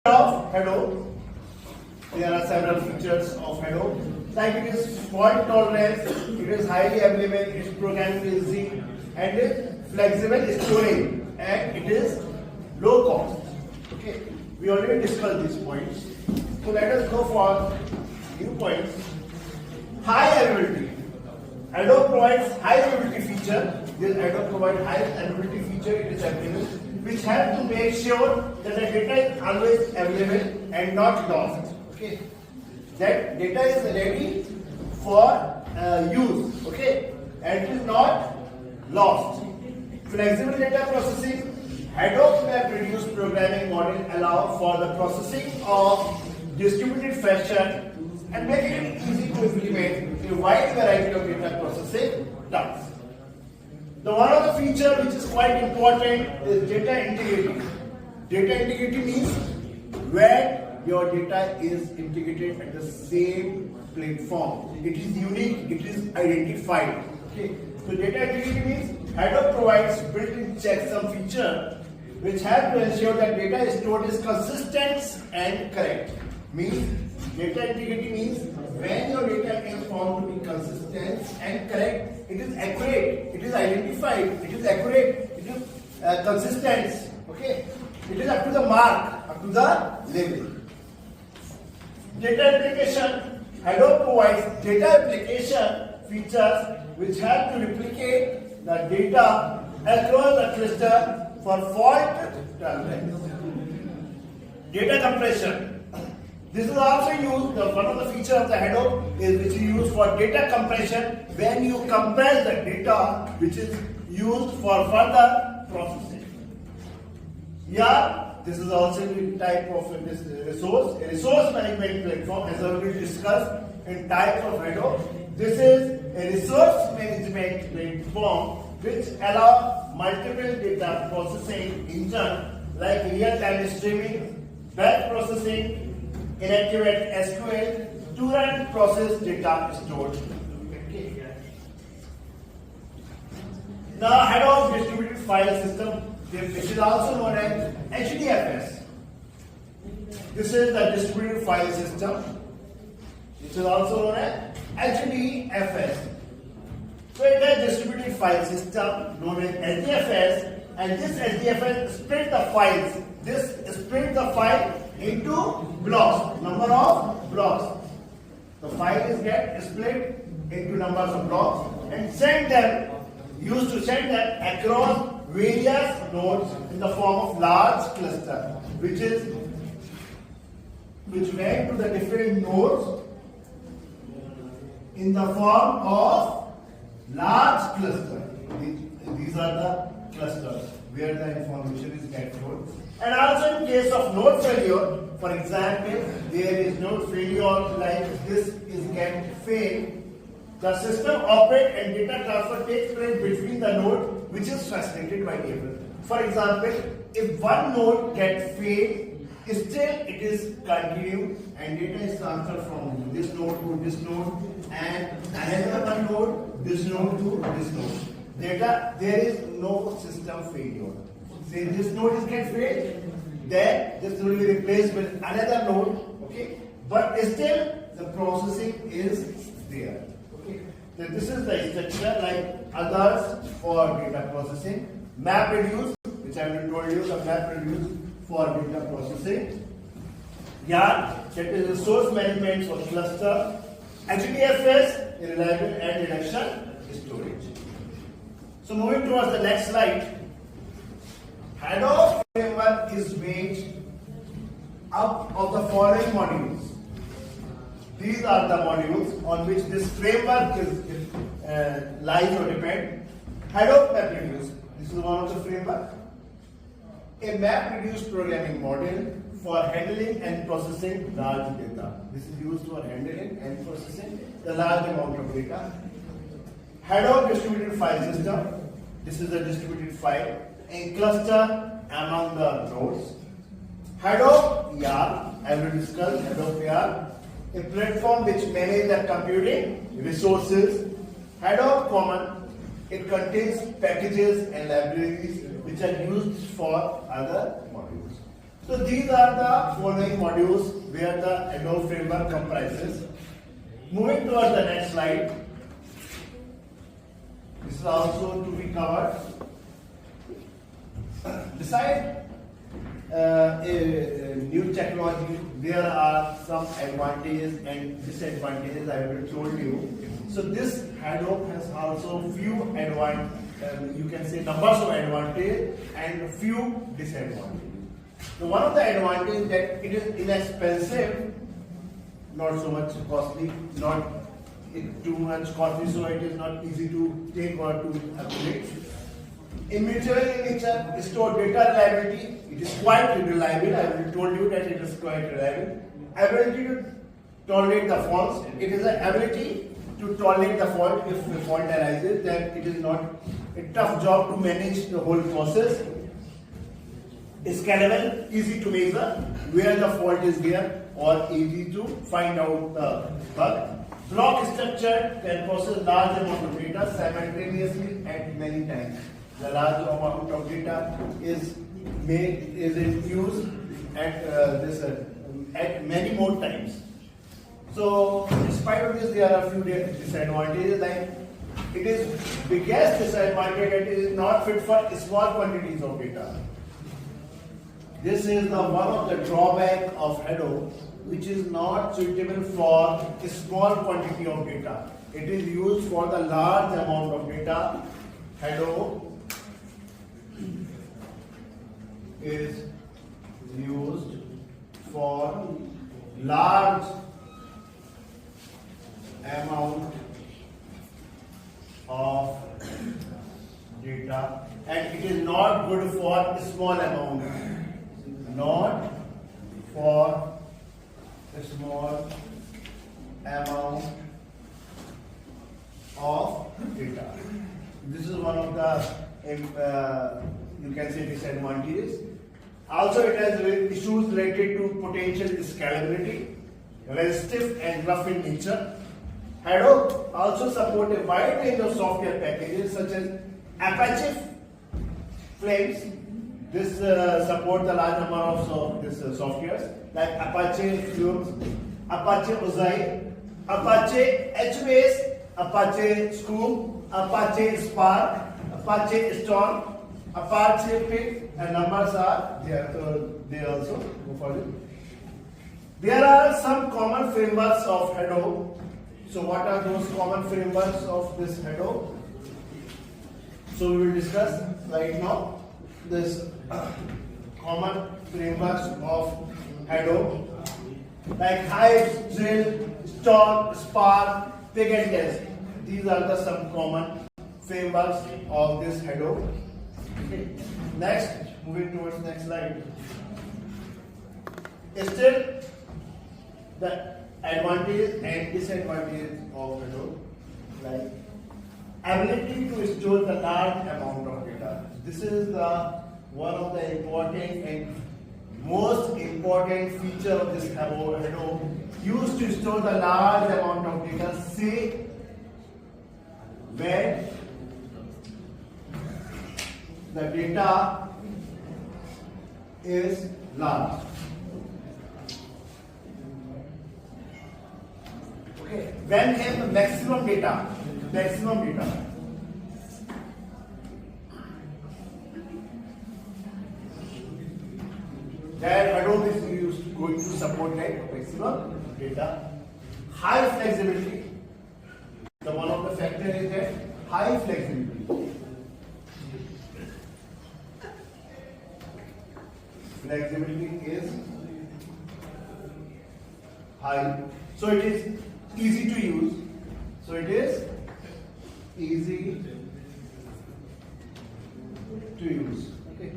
Of Hadoop, there are several features of Hadoop. Like it is fault tolerance, it is highly available, it is programming easy, and it is flexible storage, and it is low cost. Okay, we already discussed these points. So let us go for new points. High availability. Hadoop provides high availability feature. This Hadoop provides high availability feature. It is available, which help to make sure that the data is always available and not lost. Okay, that data is ready for use. Okay, and it is not lost. Flexible data processing. Hadoop MapReduce programming model allow for the processing of distributed fashion and making it easy to implement a wide variety of data processing tasks. The one of the feature which is quite important is data integrity. Data integrity means when your data is integrated at the same platform. It is unique, it is identified. Okay. So data integrity means Hadoop provides built-in checksum feature which help to ensure that data stored is consistent and correct. Means data integrity means when your data is found to be consistent and correct, it is accurate, it is identified, it is accurate, it is consistent. Okay, it is up to the mark, up to the level. Data application. Hadoop provides data application features which help to replicate the data across the cluster for fault tolerance. Data compression. This is also used, one of the features of the Hadoop is which is used for data compression when you compress the data which is used for further processing. Yeah, this is also a type of a resource management platform as already discussed in types of Hadoop. This is a resource management platform which allows multiple data processing engines like real-time streaming, batch processing, inaccurate SQL to run process data stored. Okay. Now Hadoop distributed file system, which is also known as HDFS. This is the distributed file system, which is also known as HDFS. So it is distributed file system known as HDFS, and this HDFS split the files. This split the file into blocks, number of blocks. The file is get split into numbers of blocks and used to send them across various nodes in the form of large cluster, which went to the different nodes in the form of large cluster. These are the clusters where the information is get stored. And also in case of node failure, for example, there is node failure like this is get failed, the system operates and data transfer takes place between the node which is facilitated by table. For example, if one node gets failed, still it is continued and data is transferred from this node to this node and another one node, this node to this node. There is no system failure. Say this node is get failed, then this will be replaced with another node. Okay, but still the processing is there. Okay, so this is the structure like others for data processing. MapReduce, which I will told you, the MapReduce for data processing. Yeah, that is resource management for cluster. HDFS, reliable and reduction storage. So moving towards the next slide. Hadoop framework is made up of the following modules. These are the modules on which this framework is lies or depend. Hadoop MapReduce. This is one of the framework. A MapReduce programming model for handling and processing large data. This is used for handling and processing the large amount of data. Hadoop distributed file system. This is a distributed file. A cluster among the nodes. Hadoop YAR, I will discuss Hadoop YAR, a platform which manages the computing resources. Hadoop Common, it contains packages and libraries which are used for other modules. So these are the following modules where the Hadoop framework comprises. Moving towards the next slide. This is also to be covered. Beside a new technology, there are some advantages and disadvantages I have told you. So this Hadoop has also few you can say numbers of advantages and few disadvantages. So one of the advantages that it is inexpensive, not so much costly, not too much costly, so it is not easy to take or to accumulate. Immutable in nature, stored data reliability, it is quite reliable. I have told you that it is quite reliable. Ability to tolerate the faults, it is the ability to tolerate the fault. If the fault arises, then it is not a tough job to manage the whole process. Scalable, easy to measure where the fault is there or easy to find out the bug. Block structure can process large amount of data simultaneously at many times. The large amount of data is in use at many more times. So, in spite of this, there are a few disadvantages. Like it is biggest disadvantage that it is not fit for small quantities of data. This is one of the drawback of Hadoop, which is not suitable for a small quantity of data. It is used for the large amount of data. Hadoop is used for large amount of data, and it is not good for small amount. Not for a small amount of data. This is one of the you can say disadvantages. Also, it has issues related to potential scalability, resistive and rough in nature. Hadoop also support a wide range of software packages such as Apache Flames. This supports a large number of softwares like Apache Fumes, Apache Ozai, Apache HBase, Apache Scoop, Apache Spark, Apache Storm, Apache Pig, and numbers are there. So they also go for it. There are some common frameworks of Hadoop. So what are those common frameworks of this Hadoop? So we will discuss right now this common frameworks of Hadoop like Hive, Drill, Storm, Spark, Pig and Test. These are the some common frameworks of this Hadoop. Okay. Next, moving towards next slide. Still, the advantages and disadvantages of Hadoop, like ability to store the large amount of data. This is one of the important and most important feature of this Hadoop, used to store the large amount of data, say when the data is large. Okay, when we have maximum data, that Hadoop is going to support that maximum data. High flexibility. The one of the factor is that high flexibility. Flexibility is high. So it is easy to use. Okay.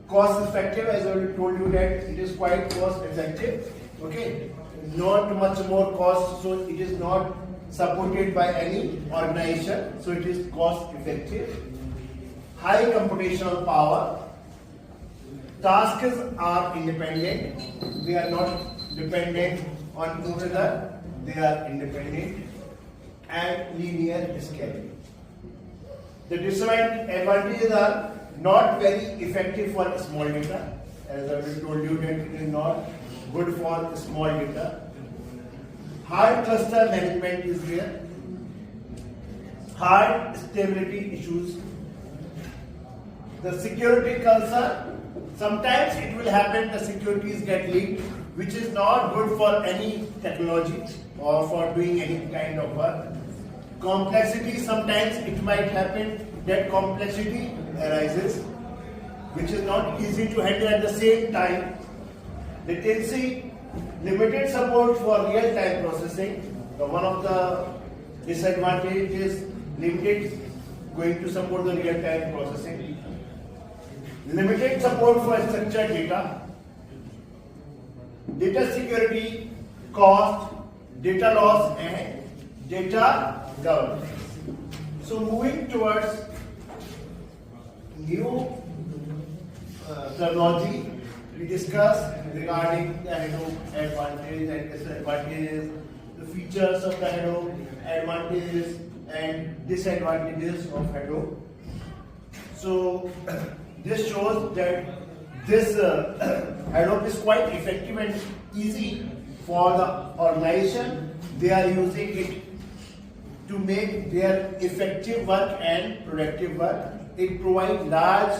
Cost effective, as I already told you that it is quite cost effective. Okay. Not much more cost, so it is not supported by any organization, so it is cost effective. High computational power. Tasks are independent. They are not dependent on each other. They are independent and linear scaling. The disadvantages are not very effective for small data. as I will told you that it is not good for small data. Hard cluster management is there. Hard stability issues. The security concern, sometimes it will happen the securities get leaked, which is not good for any technology or for doing any kind of work. Complexity, sometimes it might happen that complexity arises, which is not easy to handle at the same time. Latency, limited support for real-time processing. One of the disadvantages is limited going to support the real-time processing. Limited support for structured data. Data security, cost, data loss, and data governance. So moving towards new terminology, we discussed regarding the Hadoop advantages and disadvantages, the features of the Hadoop, advantages and disadvantages of Hadoop. So this shows that this Hadoop is quite effective and easy for the organization. They are using it to make their effective work and productive work. It provides large